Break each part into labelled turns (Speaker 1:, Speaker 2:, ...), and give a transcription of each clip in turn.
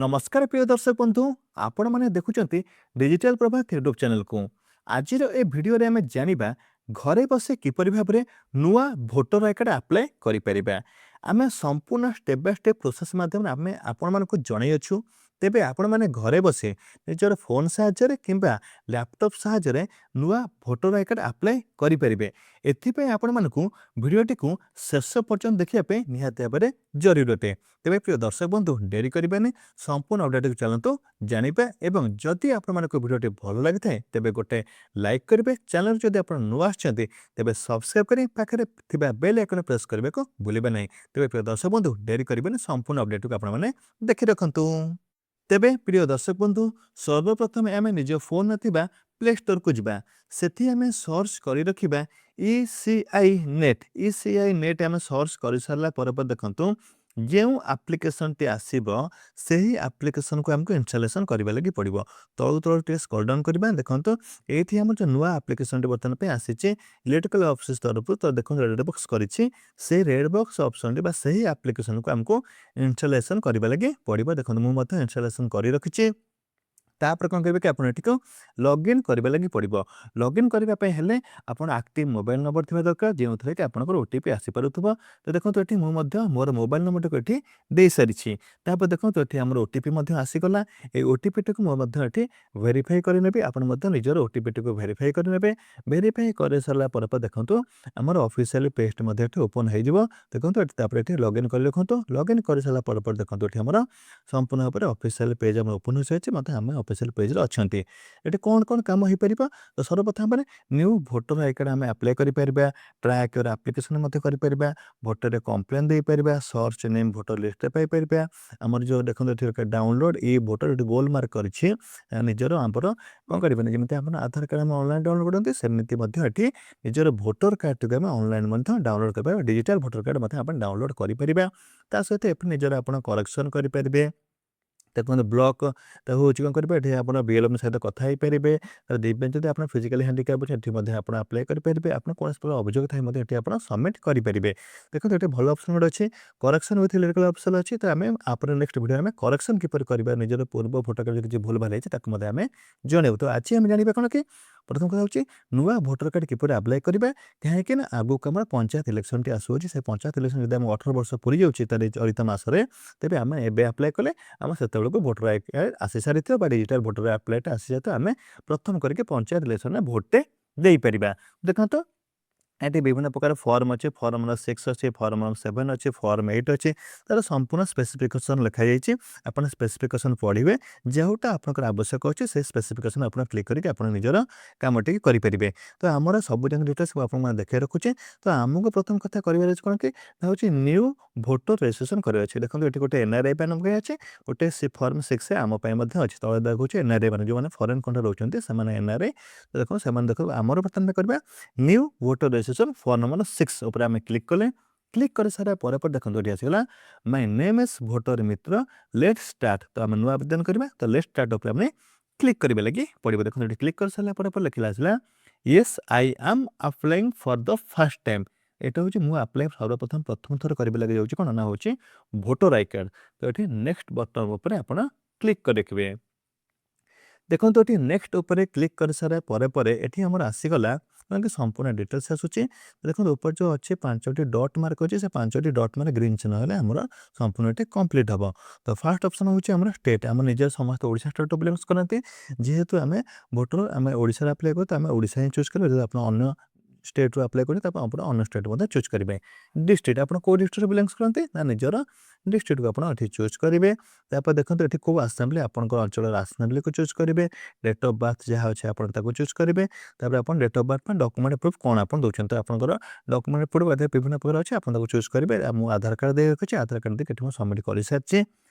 Speaker 1: नमस्कार प्रिय दर्शक बंधु आपण मैंने देखुं डिजिटल प्रभात यूट्यूब चैनल को आज ए भिडियो आम जाना घरे बसे किपर भाव में नुआ भोटर आई कार्ड आप्लाय करें आम संपूर्ण स्टेप बाय स्टेप प्रोसेस मध्यम आम आपण मानक जनईछु तेबे आपण मैंने घरे बसे निजर फोन साहाय्य किंबा लैपटॉप साहाय्य नुआ भोटर आई कार्ड आप्लाय करेंगे एथिपाई आपण मानक भिडियोटी को शेष पर्यंत देखापी निहाती भाव में जरूरी अटे तेज प्रिय दर्शक बंधु डेरी करें संपूर्ण अपडेट को चलतु जानिबा एवं जदि आपको भिडियोटी भल लगी था तेज गोटे लाइक करेंगे चैनल जदि आप नुआ आछंती तेज सब्सक्राइब करें पाखे बेल आइकन प्रेस करने को भूलिए नहीं तेज प्रिय दर्शक बंधु डेरी करें संपूर्ण अपडेट को आपने देखि रखु तेबे प्रिय दर्शक बंधु सर्वप्रथम आम निज फोन प्ले स्टोर को जावा सेठी आम सर्च कर रखा ECI नेट आम सर्च कर सारा पर देखु जो आप्लिकेसन टी आसीबो सही आप्लिकेसन को हमको इंस्टॉलेशन करबा लगी पड़िबो तळु तळु टे स्क्रॉल डाउन करबा देखंतो एथि हमर जो नुवा आप्लिकेसन टी बर्तन पे आसीचे इलेक्ट्रिकल ऑफिस तरफ तो देखंतो रेड बॉक्स करिछि से रेड बॉक्स ऑप्शन टी बा सही आप्लिकेसन को हमको इंस्टॉलेशन करबा लगी पड़िबो देखंतो मु मते इंस्टॉलेशन करि रखिछि तापर कौन करेंगे कि आप लॉगिन करने लगी पड़ो लॉगिन करने हेले आप एक्टिव मोबाइल नंबर थी दरकार जो थे कि आपंकर ओटीपी आसीपे तो देखो ये मोर मोबाइल नंबर को ये दे सारी तापर देखो ये आम ओटीपी आसीगला ये ओटीपी टी मुझे भेरीफाई करें आप निजर ओटीपी टी भेरीफाई करेंगे भेरीफाई कर सारापर देखो आम ऑफिशियल पेज ओपन हो देखो ये लॉगिन कर देखो लॉगिन कर सारापर देखो ये आम संपूर्ण भाव में ऑफिशियल पेज ओपन हो सारी मतलब आम ऑफिशियल पेज अच्छा ये कौन कौन कम हो पार तो सर्वप्रथम न्यू भोटर आई कार्ड आम आप्लाय करें ट्रैक योर एप्लिकेशन करें भोटर कम्प्लेन दे पार सर्च नेम भोटर लिस्ट पाइपर आमर जो देखते डाउनलोड ये भोटर गोल मार्क कर निजर आमर कौन करें जमी आप आधार कार्ड आम ऑनलाइन डाउनलोड करते सेमती निजर voter card T online download कर डिजिटल भोटर कार्ड आप डाउनलोड करें सहित निजर आप करेक्शन करेंगे देखो ब्लॉक हूँ कौन करेंगे आप बीएलएम सहित कथा हो पारे दिव्यांग जब आप फिजिकली हैंडिकैप अच्छे आप अप्लाई करेंगे आप कौन प्रकार अभियोग थाई आप सबमिट करेंगे देखो ये भल ऑप्शन गोटे अच्छे करेक्शन विथ इलेक्ट्रिकल ऑप्शन अच्छी तो आम आप नेक्स्ट वीडियो में करेक्शन किपर करवा निजर पूर्व भोटर कार्ड किसी भूल भाल है आम जनइबू तो आज आम जाना कौन कि प्रथम कथा हूँ नुआ भोटर कार्ड किपर अप्लाई करवा कहीं आगक आम पंचायत इलेक्शन टी आसूँ से पंचायत इलेक्शन जब 18 वर्ष पूरी जाऊँगी चलित मसरे तेज आम एवं अप्लाई कले आम से भोटर आई कार्ड आसी सारी डिजिटल भोटर अप्लाय आसी जाए तो आम प्रथम करके पंचायत इलेक्शन में भोटे दे पार देखो तो ये विभिन्न प्रकार फॉर्म अच्छे फॉर्म नंबर 6 अच्छे फॉर्म नंबर 7 अच्छे फॉर्म 8 अच्छे तार संपूर्ण स्पेसिफिकेशन लिखाई आप स्पेसिफिकेशन पढ़े जोटा आपंकर आवश्यक अच्छे से स्पेसिफिकेशन आप क्लिक करके आप निजर कम टी करेंगे तो आमर सब जन डिटेल्स आप देखे रखुचे तो आमको प्रथम कथा कर कौन कि हूँ न्यू भोटर रजिस्ट्रेशन करार देखो ये गोटे एनआरआई पैन अच्छे गोटे फॉर्म 6 आम अच्छे तले देखो एनआरआई मैंने जो मैंने फरेन कंट्री रोचे से एनआरआई तो देखो से देखो आमर बर्तमान करवा new voter registration form number 6 उपर आम क्लिक कले क्लिक कर सारा पर देखो ये आसगला माय नेम इज भोटर मित्र लेट स्टार्ट तो आम नुआ आवेदन करवा तो लेट स्टार्ट उपर आम क्लिक करने लगी पड़ो देखो ये क्लिक कर सारा पर लिखला आसला yes I am applying for the first time एटा हूँ मुझे अप्लाई सर्वप्रथम प्रथम थर कर लगे जाऊँगी कौन ना हूँ भोटर आई कार्ड तो ये नेक्स्ट बटन उपर आप क्लिक करेंगे देखो ये नेक्स्ट उपर क्लिक कर सारा पर ये आमर आसीगला कि संपूर्ण डिटेल्स आसूची देखो ऊपर जो अच्छे 5टी डॉट मार्क अच्छे से 5टी डॉट मार्क ग्रीन चिन्ह है आमर संपूर्ण कंप्लीट हम तो फास्ट ऑप्शन हूँ स्टेट आम निजे समस्त ओडिशा स्टेट बिलोंग्स करते जेहेतु आम भोटर आम ओडिशा अप्लाई करूँ तो आम ओडिशा ही चूज करें आप अन्य स्टेट रू अप्लाई करें अन्य स्टेट चूज करेंगे डिस्ट्रिक्ट आप कौ डिस्ट्रिक्ट बिलोंग्स करते ना निजर डिस्ट्रिक्ट को आप चूज करेंगे तापर देखो ये कौ आसेम्बली आप अंचल आसेम्बली को चूज करेंगे डेट ऑफ बर्थ जहाँ अच्छे आप चूज करेंगे तापर date of birth document proof कौन आप दूसरे तो आपंकर डॉक्यूमेंट प्रूफ विभिन्न प्रकार अच्छे आप चूज करेंगे मुझे आधार कार्ड दे रखी आधार कार्ड देखिए सबमिट कर सारी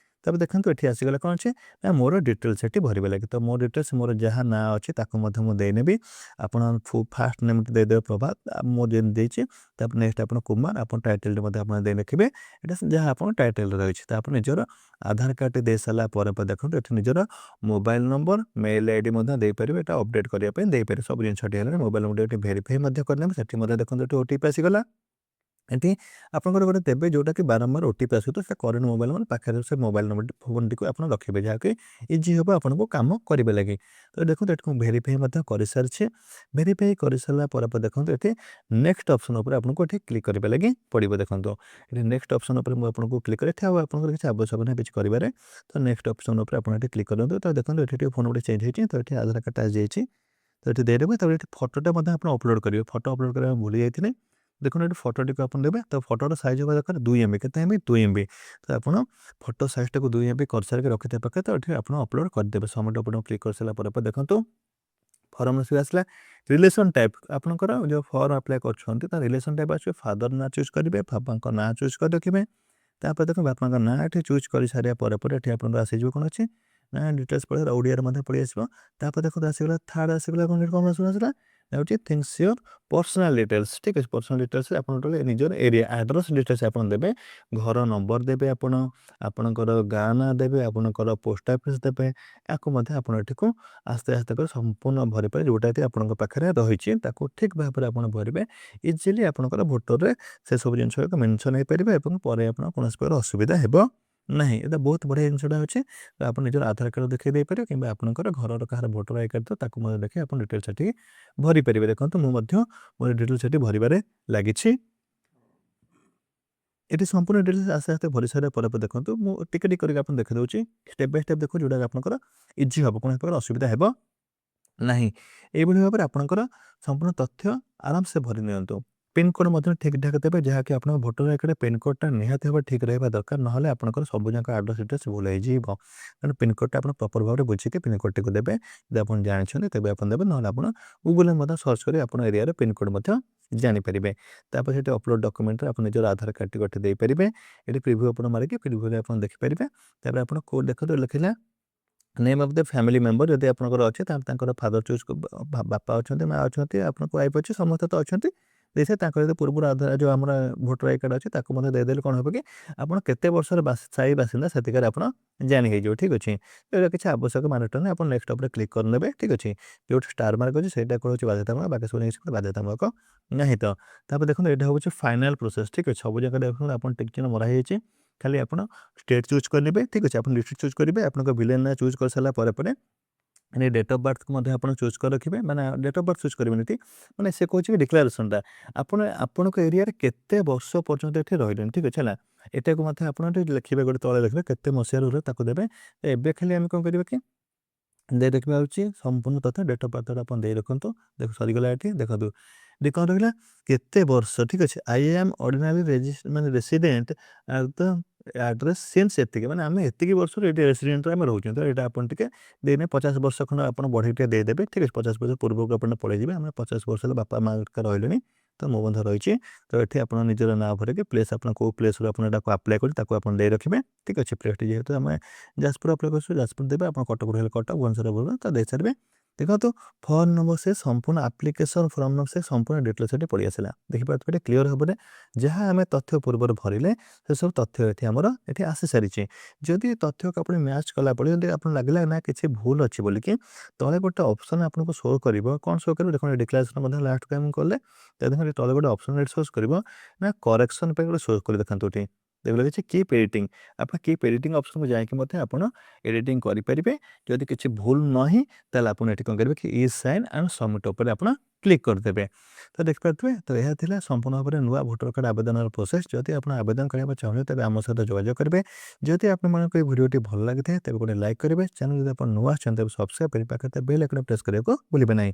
Speaker 1: तब देखो ये आसगला कौन अच्छे ना मोर डिटेल्स ये भरवे लगे तो मो डिटेल्स मोर जहाँ ना अच्छे मुझे देनेबी आप फास्ट नेम देदेवे प्रभात मुझे नेक्स्ट आप कुमार आप टाइटल दे रखिए यहाँ जहाँ आप टाइटल रही है तो आप निजर आधार कार्ड दे सारापर देखो ये निजर मोबाइल नंबर मेल आईडी दे पारे ये अपडेट करने सब जिन मोबाइल नंबर भेरीफाई करने से देखो ये ओटीपी आसगला ଏଠି ଆପଣଙ୍କର ଗୋଟେ ଦେବେ ଯୋଉଟାକି ବାରମ୍ବାର ଓଟିପି ଆସୁଥିବ ସେ କରେଣ୍ଟ ମୋବାଇଲ ମାନେ ପାଖରେ ସେ ମୋବାଇଲ ନମ୍ବର ଫୋନଟିକୁ ଆପଣ ରଖିବେ ଯାହାକି ଇଜି ହେବ ଆପଣଙ୍କୁ କାମ କରିବେ ଲାଗି। ତ ଦେଖନ୍ତୁ ଏଠି ମୁଁ ଭେରିଫାଇ ମଧ୍ୟ କରିସାରିଛି। ଭେରିଫାଇ କରିସାରିଲା ପରେ ଦେଖନ୍ତୁ ଏଠି ନେକ୍ସଟ ଅପସନ୍ ଉପରେ ଆପଣଙ୍କୁ ଏଠି କ୍ଲିକ୍ କରିବା ଲାଗି ପଡ଼ିବ। ଦେଖନ୍ତୁ ଏଠି ନେକ୍ସଟ ଅପସନ୍ ଉପରେ ମୁଁ ଆପଣଙ୍କୁ କ୍ଲିକ୍ କରେ ଏଠି ଆଉ ଆପଣଙ୍କର କିଛି ଆବଶ୍ୟକ ନାହିଁ କିଛି କରିବାରେ। ତ ନେକ୍ସଟ ଅପସନ୍ ଉପରେ ଆପଣ ଏଠି କ୍ଲିକ୍ କରନ୍ତୁ। ତ ଦେଖନ୍ତୁ ଏଠି ଟିକେ ଫୋନ ଗୋଟେ ଚେଞ୍ଜ ହେଇଛି ତ ଏଠି ଆଧାର କାର୍ଡଟା ଆସିଯାଇଛି। ତ ଏଠି ଦେଇଦେବେ ତାପରେ ଏଠି ଫଟୋଟା ମଧ୍ୟ ଆପଣ ଅପଲୋଡ଼ କରିବେ। ଫଟୋ ଅପଲୋଡ଼ କରିବା ଭୁଲି ଯାଇଥିଲେ। ଦେଖନ୍ତୁ ଏଠି ଫଟୋଟିକୁ ଆପଣ ଦେବେ ତ ଫଟୋର ସାଇଜ୍ ହେବା ଦରକାର 2 MB କେତେ MB 2 MB। ତ ଆପଣ ଫଟୋ ସାଇଜ୍ଟାକୁ 2 MB କରିସାରିକି ରଖିଥିବା ପାଖରେ ତ ଏଠି ଆପଣ ଅପଲୋଡ଼ କରିଦେବେ। ସବମିଟ୍ ବଟନ୍ କ୍ଲିକ୍ କରିସାରିଲା ପରେ ଦେଖନ୍ତୁ ଫର୍ମ ଆସିଲା। ରିଲେସନ୍ ଟାଇପ୍ ଆପଣଙ୍କର ଯେଉଁ ଫର୍ମ ଆପ୍ଲାଏ କରୁଛନ୍ତି ତା ରିଲେସନ୍ ଟାଇପ୍ ଆସିବ ଫାଦର ନାଁ ଚୁଜ୍ କରିବେ ବାପାଙ୍କ ନାଁ ଚୁଜ୍ କରି ରଖିବେ। ତାପରେ ଦେଖନ୍ତୁ ବାପାଙ୍କ ନାଁ ଏଠି ଚୁଜ୍ କରିସାରିବା ପରେ ଏଠି ଆପଣଙ୍କର ଆସିଯିବ କ'ଣ ଅଛି ନା ଡିଟେଲ୍ସ ପଳେଇଲା ଓଡ଼ିଆରେ ମଧ୍ୟ ପଳେଇ ଆସିବ। ତାପରେ ଦେଖନ୍ତୁ ଆସିଗଲା ଥାର୍ଡ଼ ଆସିଗଲା କ'ଣ ଆସିଲା ହେଉଛି ଥିଙ୍ଗସ୍ ୟୋର ପର୍ସନାଲ ଡିଟେଲ୍ସ ଠିକ୍ ଅଛି। ପର୍ସନାଲ ଡିଟେଲ୍ସ ଆପଣ ଟୋଟାଲି ନିଜର ଏରିଆ ଆଡ୍ରେସ୍ ଡିଟେଲ୍ସ ଆପଣ ଦେବେ। ଘର ନମ୍ବର ଦେବେ ଆପଣ ଆପଣଙ୍କର ଗାଁ ନାଁ ଦେବେ ଆପଣଙ୍କର ପୋଷ୍ଟ ଅଫିସ୍ ଦେବେ। ୟାକୁ ମଧ୍ୟ ଆପଣ ଏଠିକୁ ଆସ୍ତେ ଆସ୍ତେ କରି ସମ୍ପୂର୍ଣ୍ଣ ଭରିପାରିବେ ଯେଉଁଟାକି ଆପଣଙ୍କ ପାଖରେ ରହିଛି ତାକୁ ଠିକ୍ ଭାବରେ ଆପଣ ଭରିବେ। ଇଜିଲି ଆପଣଙ୍କର ଭୋଟରରେ ସେସବୁ ଜିନିଷ ମେନସନ୍ ହେଇପାରିବେ ଏବଂ ପରେ ଆପଣ କୌଣସି ପ୍ରକାର ଅସୁବିଧା ହେବ ନାହିଁ। ଏଇଟା ବହୁତ ବଢ଼ିଆ ଜିନିଷଟା ଅଛି। ତ ଆପଣ ନିଜର ଆଧାର କାର୍ଡ଼ ଦେଖାଇ ଦେଇପାରିବେ କିମ୍ବା ଆପଣଙ୍କର ଘରର କାହାର ଭୋଟର ଆଇ କାର୍ଡ଼ ତାକୁ ମଧ୍ୟ ଦେଖାଇ ଆପଣ ଡିଟେଲ୍ସ ସେଠି ଭରିପାରିବେ। ଦେଖନ୍ତୁ ମୁଁ ମଧ୍ୟ ମୋର ଡିଟେଲ୍ସ ସେଠି ଭରିବାରେ ଲାଗିଛି। ଏଠି ସମ୍ପୂର୍ଣ୍ଣ ଡିଟେଲ୍ସ ଆସ୍ତେ ଆସ୍ତେ ଭରି ସାରିବା ପରେ ଦେଖନ୍ତୁ ମୁଁ ଟିକେ ଟିକେ କରିକି ଆପଣ ଦେଖିଦେଉଛି ଷ୍ଟେପ୍ ବାଇ ଷ୍ଟେପ୍ ଦେଖୁ ଯେଉଁଟାକି ଆପଣଙ୍କର ଇଜି ହେବ କୌଣସି ପ୍ରକାର ଅସୁବିଧା ହେବ ନାହିଁ। ଏଇଭଳି ଭାବରେ ଆପଣଙ୍କର ସମ୍ପୂର୍ଣ୍ଣ ତଥ୍ୟ ଆରାମସେ ଭରି ନିଅନ୍ତୁ। ପିନ୍‌କୋଡ଼୍ ମଧ୍ୟ ଠିକ୍ ଠାକ୍ ଦେବେ ଯାହାକି ଆପଣଙ୍କ ଭୋଟର ଆଇ କାର୍ଡ଼ରେ ପିନ୍‌କୋଡ଼୍‌ଟା ନିହାତି ଭାବରେ ଠିକ୍ ରହିବା ଦରକାର ନହେଲେ ଆପଣଙ୍କର ସବୁଯାକ ଆଡ୍ରେସ୍ ଡିଟେଲ୍ସ ଭୁଲ ହେଇଯିବ। ତେଣୁ ପିନ୍‌କୋଡ଼୍‌ଟା ଆପଣ ପ୍ରପର୍ ଭାବରେ ବୁଝିକି ପିନ୍‌କୋଡ଼୍‌ଟିକୁ ଦେବେ। ଯଦି ଆପଣ ଜାଣିଛନ୍ତି ତେବେ ଆପଣ ଦେବେ ନହେଲେ ଆପଣ ଗୁଗୁଲରେ ମଧ୍ୟ ସର୍ଚ୍ଚ କରି ଆପଣ ଏରିଆର ପିନ୍‌କୋଡ଼୍ ମଧ୍ୟ ଜାଣିପାରିବେ। ତାପରେ ସେଠି ଅପଲୋଡ଼ ଡକ୍ୟୁମେଣ୍ଟରେ ଆପଣ ନିଜର ଆଧାର କାର୍ଡ଼ଟିକୁ ଏଠି ଦେଇପାରିବେ। ଏଠି ପ୍ରିଭ୍ୟୁ ଆପଣ ମାରିକି ପ୍ରିଭ୍ୟୁରେ ଆପଣ ଦେଖିପାରିବେ। ତାପରେ ଆପଣ କୋଉ ଦେଖନ୍ତୁ ଲେଖିଲା name of the family member ଯଦି ଆପଣଙ୍କର ଅଛି ତାହେଲେ ତାଙ୍କର ଫାଦର ଚୁଜ୍ ବାପା ଅଛନ୍ତି ମା ଅଛନ୍ତି ଆପଣଙ୍କ ୱାଇଫ୍ ଅଛି ସମସ୍ତେ ତ ଅଛନ୍ତି ଦେଇଥିବେ। ତାଙ୍କର ଯଦି ପୂର୍ବରୁ ଆଧାର ଯେଉଁ ଆମର ଭୋଟର ଆଇ କାର୍ଡ଼ ଅଛି ତାକୁ ମଧ୍ୟ ଦେଇଦେଲେ କ'ଣ ହେବ କି ଆପଣ କେତେ ବର୍ଷର ସ୍ଥାୟୀ ବାସିନ୍ଦା ସେତିକାରେ ଆପଣ ଜାଣି ହେଇଯିବ ଠିକ୍ ଅଛି। ଏଇଟା କିଛି ଆବଶ୍ୟକ ମାନିଟର ନାହିଁ ଆପଣ ନେକ୍ସଟ ଉପରେ କ୍ଲିକ୍ କରିନେବେ ଠିକ୍ ଅଛି। ଯେଉଁଠି ଷ୍ଟାର ମାର୍କ ଅଛି ସେଇଟା ହେଉଛି ବାଧ୍ୟତାମୂଳକ ବାକି ସବୁ ଜିନିଷ ବାଧ୍ୟତାମୂଳକ ନାହିଁ। ତ ତାପରେ ଦେଖନ୍ତୁ ଏଇଟା ହେଉଛି ଫାଇନାଲ୍ ପ୍ରୋସେସ୍ ଠିକ୍ ଅଛି। ସବୁ ଜାଗାରେ ଦେଖନ୍ତୁ ଆପଣ ଟିକ୍ ଚିହ୍ନ ମରା ହେଇଯାଇଛି। ଖାଲି ଆପଣ ଷ୍ଟେଟ୍ ଚୁଜ୍ କରିନେବେ ଠିକ୍ ଅଛି। ଆପଣ ଡିଷ୍ଟ୍ରିକ୍ଟ ଚୁଜ୍ କରିବେ ଆପଣଙ୍କ ଭିଲେଜ୍ ନାଁ ଚୁଜ୍ କରିସାରିଲା ପରେ ମାନେ ଡେଟ୍ ଅଫ୍ ବାର୍ଥକୁ ମଧ୍ୟ ଆପଣ ଚୁଜ୍ କରି ରଖିବେ। ମାନେ ଡେଟ୍ ଅଫ୍ ବାର୍ଥ ଚୁଜ୍ କରିବେନି ଏଠି ମାନେ ସେ କହୁଛି କି ଡିକ୍ଲାରେସନ୍ଟା ଆପଣ ଆପଣଙ୍କ ଏରିଆରେ କେତେ ବର୍ଷ ପର୍ଯ୍ୟନ୍ତ ଏଠି ରହିଲେଣି ଠିକ୍ ଅଛି ହେଲା। ଏଟାକୁ ମଧ୍ୟ ଆପଣ ଏଠି ଲେଖିବେ ଗୋଟେ ତଳେ ଲେଖିବେ କେତେ ମସିହାରୁ ରହିଲେ ତାକୁ ଦେବେ। ଏବେ ଖାଲି ଆମେ କ'ଣ କରିବା କି ଦେଇ ଦେଖିବା ହେଉଛି ସମ୍ପୂର୍ଣ୍ଣ ତଥ୍ୟ ଡେଟ୍ ଅଫ୍ ବାର୍ଥଟା ଆପଣ ଦେଇ ରଖନ୍ତୁ। ଦେଖ ସରିଗଲା ଏଠି ଦେଖନ୍ତୁ ଏଠି କ'ଣ ରହିଲା କେତେ ବର୍ଷ ଠିକ୍ ଅଛି। ଆଇ ଆମ୍ ଅର୍ଡ଼ିନାରୀ ମାନେ resident at the address since ଏତିକି ମାନେ ଆମେ ଏତିକି ବର୍ଷରୁ ଏଠି ରେସିଡେଣ୍ଟରେ ଆମେ ରହୁଛୁ। ତ ଏଇଟା ଆପଣ ଟିକେ ଦେଇନେ 50 ବର୍ଷ ଖଣ୍ଡ ଆପଣ ବଢ଼େଇ ଟିକେ ଦେଇଦେବେ ଠିକ୍ ଅଛି। 50 ବର୍ଷ ପୂର୍ବକୁ ଆପଣ ପଳେଇଯିବେ ଆମେ 50 ବର୍ଷ ହେଲା ବାପା ମା ରହିଲେଣି ତ ମୁଁ ମଧ୍ୟ ରହିଛି। ତ ଏଠି ଆପଣ ନିଜର ନାଁ ଭରିକି ପ୍ଲେସ୍ ଆପଣ କେଉଁ ପ୍ଲେସ୍ରୁ ଆପଣ ଏଟାକୁ ଆପ୍ଲାଏ କରି ତାକୁ ଆପଣ ଦେଇ ରଖିବେ ଠିକ୍ ଅଛି। ପ୍ଲେସ୍ଟି ଯେହେତୁ ଆମେ ଯାଜପୁର ଆପ୍ଲାଏ କରୁଛୁ ଯାଜପୁର ଦେବେ ଆପଣ କଟକରୁ ହେଲେ କଟକ ଭୁବନେଶ୍ୱର ଭୁବନେଶ୍ୱର ତ ଦେଇସାରିବେ। ଦେଖନ୍ତୁ ଫର୍ମ ନମ୍ବର ସେ ସମ୍ପୂର୍ଣ୍ଣ ଆପ୍ଲିକେସନ୍ ଫର୍ମ ନମ୍ବର ସେ ସମ୍ପୂର୍ଣ୍ଣ ଡିଟେଲ୍ସ ଏଠି ପଳେଇ ଆସିଲା ଦେଖିପାରୁଥିବେ ଏଠି କ୍ଲିୟର ଭାବରେ ଯାହା ଆମେ ତଥ୍ୟ ପୂର୍ବରୁ ଭରିଲେ ସେସବୁ ତଥ୍ୟ ଏଠି ଆମର ଏଠି ଆସିସାରିଛି। ଯଦି ତଥ୍ୟକୁ ଆପଣ ମ୍ୟାଚ୍ କଲା ପରେ ଯଦି ଆପଣ ଲାଗିଲା ନା କିଛି ଭୁଲ ଅଛି ବୋଲିକି ତଳେ ଗୋଟେ ଅପସନ୍ ଆପଣଙ୍କୁ ଶୋ କରିବ କ'ଣ ଶୋ କରିବ ଦେଖନ୍ତୁ ଡିକ୍ଲାରେସନ୍ ମଧ୍ୟ ଲାଷ୍ଟ ଟାଇମ୍ କଲେ ଦେଖନ୍ତୁ ତଳେ ଗୋଟେ ଅପସନ୍ ଏଠି ଶୋ କରିବ ନା କରେକ୍ସନ୍ ପାଇଁ ଗୋଟେ ଶୋ କରି ଦେଖନ୍ତୁ ଏଠି ଦେଖିଲେ କିଛି କିପ୍ ଏଡିଟିଂ ଆପଣ କିପ୍ ଏଡିଟିଂ ଅପସନ୍କୁ ଯାଇକି ମଧ୍ୟ ଆପଣ ଏଡିଟିଂ କରିପାରିବେ। ଯଦି କିଛି ଭୁଲ ନାହିଁ ତାହେଲେ ଆପଣ ଏଠି କ'ଣ କରିବେ କି ଇ ସାଇନ୍ ଆଣ୍ଡ ସବମିଟ୍ ଉପରେ ଆପଣ କ୍ଲିକ୍ କରିଦେବେ। ତ ଦେଖିପାରୁଥିବେ ତ ଏହା ଥିଲା ସମ୍ପୂର୍ଣ୍ଣ ଭାବରେ ନୂଆ ଭୋଟର କାର୍ଡ଼ ଆବେଦନର ପ୍ରୋସେସ୍। ଯଦି ଆପଣ ଆବେଦନ କରିବାକୁ ଚାହୁଁଛନ୍ତି ତେବେ ଆମ ସହିତ ଯୋଗାଯୋଗ କରିବେ। ଯଦି ଆପଣମାନଙ୍କୁ ଏହି ଭିଡ଼ିଓଟି ଭଲ ଲାଗିଥାଏ ତେବେ ଗୋଟେ ଲାଇକ୍ କରିବେ। ଚ୍ୟାନେଲ୍ ଯଦି ଆପଣ ନୂଆ ଆସିଛନ୍ତି ତେବେ ସବସ୍କ୍ରାଇବ୍ କରି ପାଖରେ ବେଲ୍ ଆଇକନ୍ ପ୍ରେସ୍ କରିବାକୁ ଭୁଲିବେ ନାହିଁ।